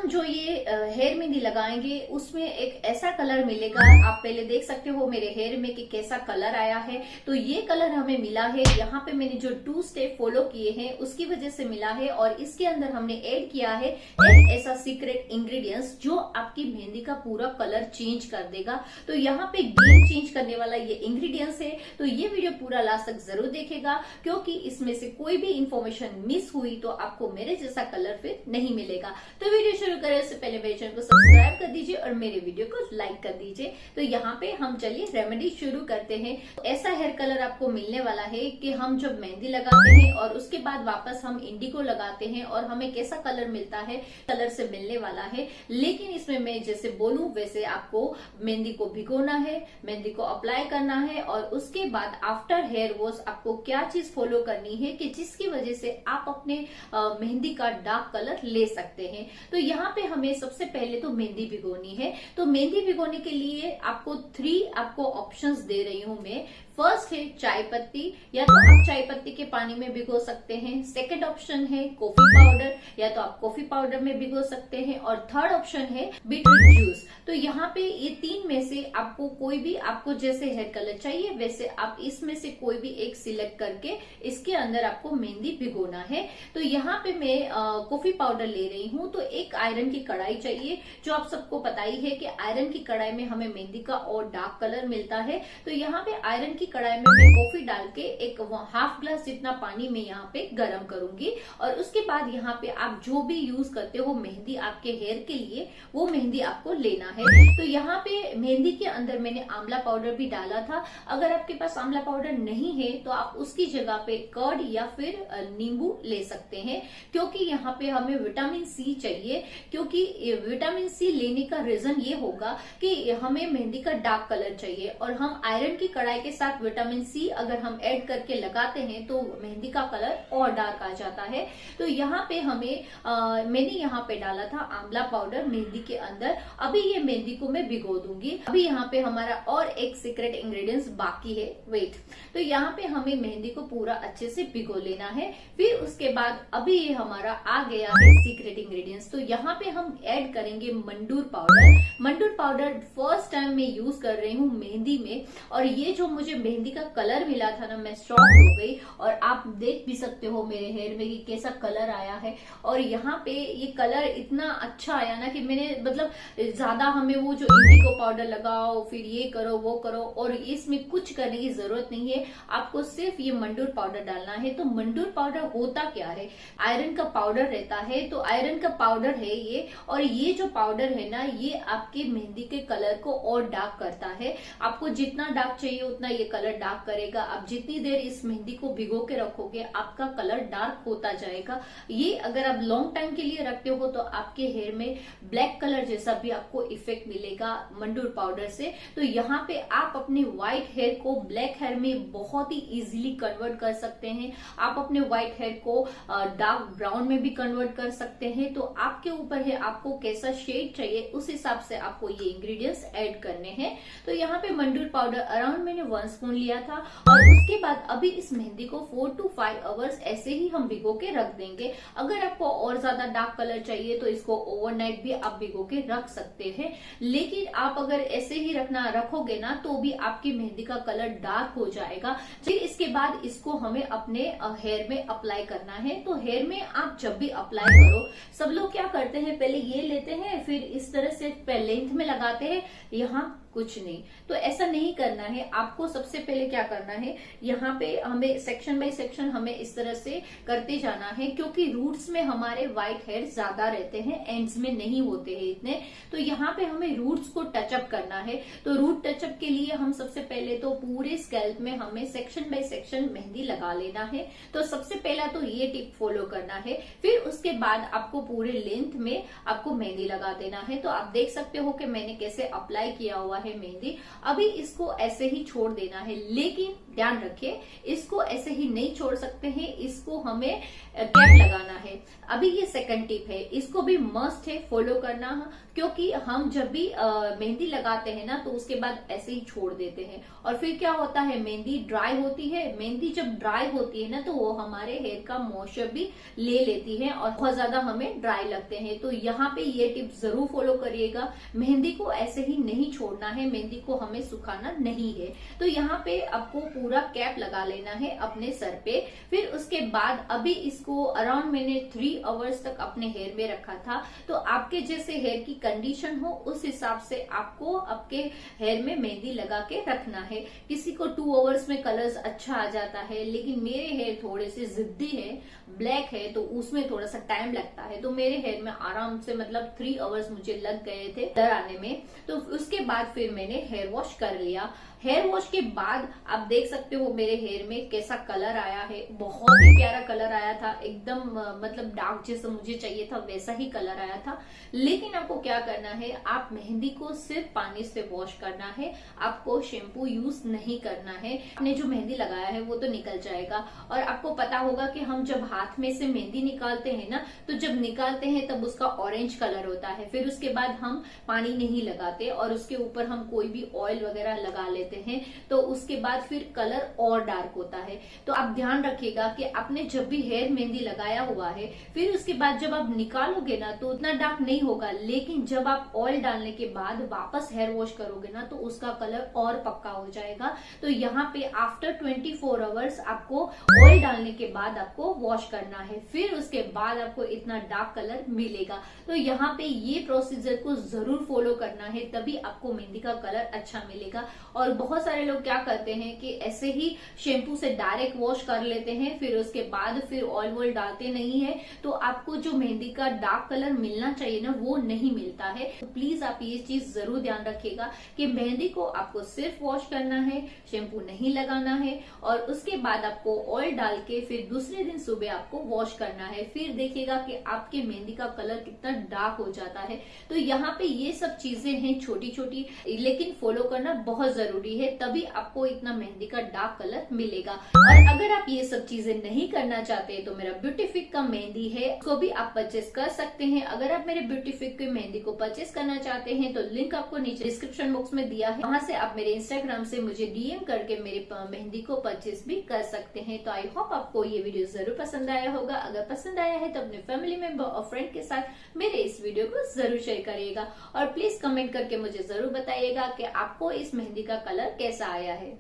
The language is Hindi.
जो ये हेयर मेहंदी लगाएंगे उसमें एक ऐसा कलर मिलेगा। आप पहले देख सकते हो मेरे हेयर में कि कैसा कलर आया है। तो ये कलर हमें मिला है, यहाँ पे मैंने जो 2 स्टेप फॉलो किए हैं उसकी वजह से मिला है। और इसके अंदर हमने ऐड किया है एक ऐसा सीक्रेट इंग्रेडिएंट्स जो आपकी मेहंदी का पूरा कलर चेंज कर देगा। तो यहाँ पे गेम चेंज करने वाला ये इंग्रेडिएंट्स है। तो ये वीडियो पूरा लास्ट तक जरूर देखेगा, क्योंकि इसमें से कोई भी इंफॉर्मेशन मिस हुई तो आपको मेरे जैसा कलर फिर नहीं मिलेगा। तो वीडियो शुरू करने से पहले मेरे चैनल को सब्सक्राइब कर दीजिए और मेरे वीडियो को लाइक कर दीजिए। तो यहाँ पे हम चलिए रेमेडी शुरू करते हैं। ऐसा हेयर कलर आपको मिलने वाला है कि हम जब मेहंदी लगाते हैं और उसके बाद वापस हम इंडिगो लगाते हैं और हमें कैसा कलर मिलता है, कलर से मिलने वाला है। लेकिन इसमें मैं जैसे बोलूं वैसे आपको मेहंदी को भिगोना है, मेहंदी को अप्लाई करना है और उसके बाद आफ्टर हेयर वॉश आपको क्या चीज फॉलो करनी है कि जिसकी वजह से आप अपने मेहंदी का डार्क कलर ले सकते हैं। तो यहाँ पे हमें सबसे पहले तो मेहंदी भिगोनी है। तो मेहंदी भिगोने के लिए आपको 3 आपको ऑप्शंस दे रही हूं मैं। फर्स्ट है चाय पत्ती, या तो आप चाय पत्ती के पानी में भिगो सकते हैं। सेकंड ऑप्शन है कॉफी पाउडर, या तो आप कॉफी पाउडर में भिगो सकते हैं। और थर्ड ऑप्शन है बीटरूट जूस। तो यहाँ पे ये 3 में से आपको कोई भी, आपको जैसे हेयर कलर चाहिए वैसे आप इसमें से कोई भी एक सिलेक्ट करके इसके अंदर आपको मेहंदी भिगोना है। तो यहाँ पे मैं कॉफी पाउडर ले रही हूँ। तो एक आयरन की कढ़ाई चाहिए, जो आप सबको पता ही है कि आयरन की कढ़ाई में हमें मेहंदी का और डार्क कलर मिलता है। तो यहाँ पे आयरन की कढ़ाई में मैं कॉफी डाल के एक हाफ ग्लास जितना पानी में यहाँ पे गर्म करूंगी। और उसके बाद यहाँ पे आप जो भी यूज करते हो मेहंदी आपके हेयर के लिए, वो मेहंदी आपको लेना है। तो यहाँ पे मेहंदी के अंदर मैंने आंवला पाउडर भी डाला था। अगर आपके पास आंवला पाउडर नहीं है तो आप उसकी जगह पे कर्ड या फिर नींबू ले सकते हैं, क्योंकि यहाँ पे हमें विटामिन सी चाहिए। क्योंकि विटामिन सी लेने का रीजन ये होगा कि हमें मेहंदी का डार्क कलर चाहिए और हम आयरन की कढ़ाई के साथ विटामिन सी अगर हम ऐड करके लगाते हैं तो मेहंदी का कलर और डार्क आ जाता है। तो यहाँ पे हमें मैंने यहाँ पे डाला था आंवला पाउडर मेहंदी के अंदर। अभी ये मेहंदी को मैं भिगो दूंगी। अभी यहाँ पे हमारा और एक सीक्रेट इंग्रेडिएंट्स बाकी है, वेट। तो यहाँ पे हमें मेहंदी को पूरा अच्छे से भिगो लेना है। फिर उसके बाद अभी ये हमारा आ गया है सीक्रेट इंग्रेडिएंट्स। तो यहाँ पे हम ऐड करेंगे मंडूर पाउडर। मंडूर पाउडर फर्स्ट टाइम मैं यूज कर रही हूँ मेहंदी में, और ये जो मुझे मेहंदी का कलर मिला था ना, मैं शॉक हो गई। और आप देख भी सकते हो मेरे हेयर में कि कैसा कलर आया है। और यहाँ पे ये कलर इतना अच्छा आया ना कि मैंने मतलब ज्यादा हमें वो जो इंडिगो पाउडर लगाओ फिर ये करो वो करो, और इसमें कुछ करने की जरूरत नहीं है। आपको सिर्फ ये मंडूर पाउडर डालना है। तो मंडूर पाउडर होता क्या है, आयरन का पाउडर रहता है। तो आयरन का पाउडर है ये, और ये जो पाउडर है ना ये आपके मेहंदी के कलर को और डार्क करता है। आपको जितना डार्क चाहिए उतना ये कलर डार्क करेगा। आप जितनी देर इस मेहंदी को भिगो के रखोगे आपका कलर डार्क होता जाएगा। ये अगर आप लॉन्ग टाइम के लिए रखते हो तो आपके हेयर में ब्लैक कलर जैसा भी आपको इफेक्ट मिलेगा मंडूर पाउडर से। तो यहाँ पे आप अपने व्हाइट हेयर को ब्लैक हेयर में बहुत ही इजीली कन्वर्ट कर सकते हैं। आप अपने व्हाइट हेयर को डार्क ब्राउन में भी कन्वर्ट कर सकते हैं। तो आपके ऊपर है आपको कैसा शेड चाहिए, उस हिसाब से आपको ये इंग्रेडिएंट्स ऐड करने हैं। तो यहाँ पे मंडूर पाउडर अराउंड मैंने 1 स्पून लिया था। और उसके बाद अभी इस मेहंदी को 4 to 5 आवर्स ऐसे ही हम भिगो के रख देंगे। अगर आपको और ज्यादा डार्क कलर चाहिए तो इसको ओवरनाइट भी आप भिगो के रख सकते हैं। लेकिन आप अगर ऐसे ही रखोगे ना तो भी आपकी मेहंदी का कलर डार्क हो जाएगा। फिर इसके बाद इसको हमें अपने हेयर में अप्लाई करना है। तो हेयर में आप जब भी अप्लाई करो, सब लोग क्या करते हैं, पहले ये लेते हैं फिर इस तरह से लेंथ में लगाते हैं, यहाँ कुछ नहीं। तो ऐसा नहीं करना है। आपको सबसे पहले क्या करना है, यहाँ पे हमें सेक्शन बाय सेक्शन हमें इस तरह से करते जाना है, क्योंकि रूट्स में हमारे व्हाइट हेयर ज्यादा रहते हैं, एंड्स में नहीं होते हैं इतने। तो यहाँ पे हमें रूट्स को टचअप करना है। तो रूट टचअप के लिए हम सबसे पहले तो पूरे स्कैल्प में हमें सेक्शन बाय सेक्शन मेहंदी लगा लेना है। तो सबसे पहला तो ये टिप फॉलो करना है। फिर उसके बाद आपको पूरे लेंथ में आपको मेहंदी लगा देना है। तो आप देख सकते हो कि मैंने कैसे अप्लाई किया हुआ है मेहंदी। अभी इसको ऐसे ही छोड़ देना है, लेकिन ध्यान रखिए, इसको ऐसे ही नहीं छोड़ सकते हैं, इसको हमें कैप लगाना है। अभी ये सेकंड टिप है, इसको भी मस्ट है फॉलो करना, क्योंकि हम जब भी मेहंदी लगाते हैं ना तो उसके बाद ऐसे ही छोड़ देते हैं और फिर क्या होता है, मेहंदी ड्राई होती है। मेहंदी जब ड्राई होती है ना तो वो हमारे हेयर का मॉइस्चर भी ले लेती है और बहुत ज्यादा हमें ड्राई लगते हैं। तो यहाँ पे ये टिप जरूर फॉलो करिएगा, मेहंदी को ऐसे ही नहीं छोड़ना है, मेहंदी को हमें सुखाना नहीं है। तो यहाँ पे आपको पूरा कैप लगा लेना है अपने सर पे। फिर उसके बाद अभी इसको अराउंड मैंने 3 आवर्स तक अपने हेयर में रखा था। तो आपके जैसे हेयर की कंडीशन हो उस हिसाब से आपको आपके हेयर में मेहंदी लगा के रखना है। किसी को 2 आवर्स में कलर्स अच्छा आ जाता है, लेकिन मेरे हेयर थोड़े से जिद्दी है, ब्लैक है, तो उसमें थोड़ा सा टाइम लगता है। तो मेरे हेयर में आराम से मतलब 3 आवर्स मुझे लग गए थे कलर आने में। तो उसके बाद फिर मैंने हेयर वॉश कर लिया। हेयर वॉश के बाद आप देख सकते हो मेरे हेयर में कैसा कलर आया है, बहुत ही प्यारा कलर आया था, एकदम मतलब डार्क जैसा मुझे चाहिए था वैसा ही कलर आया था। लेकिन आपको क्या करना है, आप मेहंदी को सिर्फ पानी से वॉश करना है, आपको शैम्पू यूज नहीं करना है। आपने जो मेहंदी लगाया है वो तो निकल जाएगा। और आपको पता होगा कि हम जब हाथ में से मेहंदी निकालते हैं ना, तो जब निकालते हैं तब उसका ऑरेंज कलर होता है। फिर उसके बाद हम पानी नहीं लगाते और उसके ऊपर हम कोई भी ऑयल वगैरह लगा लेते हैं, तो उसके बाद फिर कलर और डार्क होता है। तो आप ध्यान रखिएगा कि आपने जब भी हेयर मेहंदी लगाया हुआ है, फिर उसके बाद जब आप निकालोगे ना तो उतना डार्क नहीं होगा, लेकिन जब आप ऑयल डालने के बाद वापस हेयर वॉश करोगे ना तो उसका कलर और पक्का हो जाएगा। तो यहाँ पे आफ्टर 24 आवर्स आपको ऑयल डालने के बाद आपको वॉश करना है, फिर उसके बाद आपको इतना डार्क कलर मिलेगा। तो यहाँ पे ये प्रोसीजर को जरूर फॉलो करना है, तभी आपको मेहंदी का कलर अच्छा मिलेगा। और बहुत सारे लोग क्या करते हैं कि ऐसे ही शैम्पू से डायरेक्ट वॉश कर लेते हैं, फिर उसके बाद फिर ऑयल वॉयल डालते नहीं है, तो आपको जो मेहंदी का डार्क कलर मिलना चाहिए ना वो नहीं मिलता है। तो प्लीज आप ये चीज जरूर ध्यान रखिएगा कि मेहंदी को आपको सिर्फ वॉश करना है, शैम्पू नहीं लगाना है, और उसके बाद आपको ऑयल डाल के फिर दूसरे दिन सुबह आपको वॉश करना है। फिर देखिएगा कि आपके मेहंदी का कलर कितना डार्क हो जाता है। तो यहाँ पे ये सब चीजें हैं छोटी छोटी, लेकिन फॉलो करना बहुत जरूरी है, तभी आपको इतना मेहंदी का डार्क कलर मिलेगा। और अगर आप ये सब चीजें नहीं करना चाहते तो मेरा ब्यूटीफिक का मेहंदी है, उसको भी आप परचेस कर सकते हैं। अगर आप मेरे ब्यूटीफिक की मेहंदी को परचेस करना चाहते हैं तो लिंक आपको नीचे डिस्क्रिप्शन बॉक्स में दिया है, वहां से आप मेरे इंस्टाग्राम से मुझे डीएम करके मेरे मेहंदी को परचेस भी कर सकते हैं। तो आई होप आपको ये वीडियो जरूर पसंद आया होगा। अगर पसंद आया है तो अपने फैमिली मेंबर और फ्रेंड के साथ मेरे इस वीडियो को जरूर शेयर करिएगा और प्लीज कमेंट करके मुझे जरूर बताइएगा कि आपको इस मेहंदी का कलर कैसा आया है।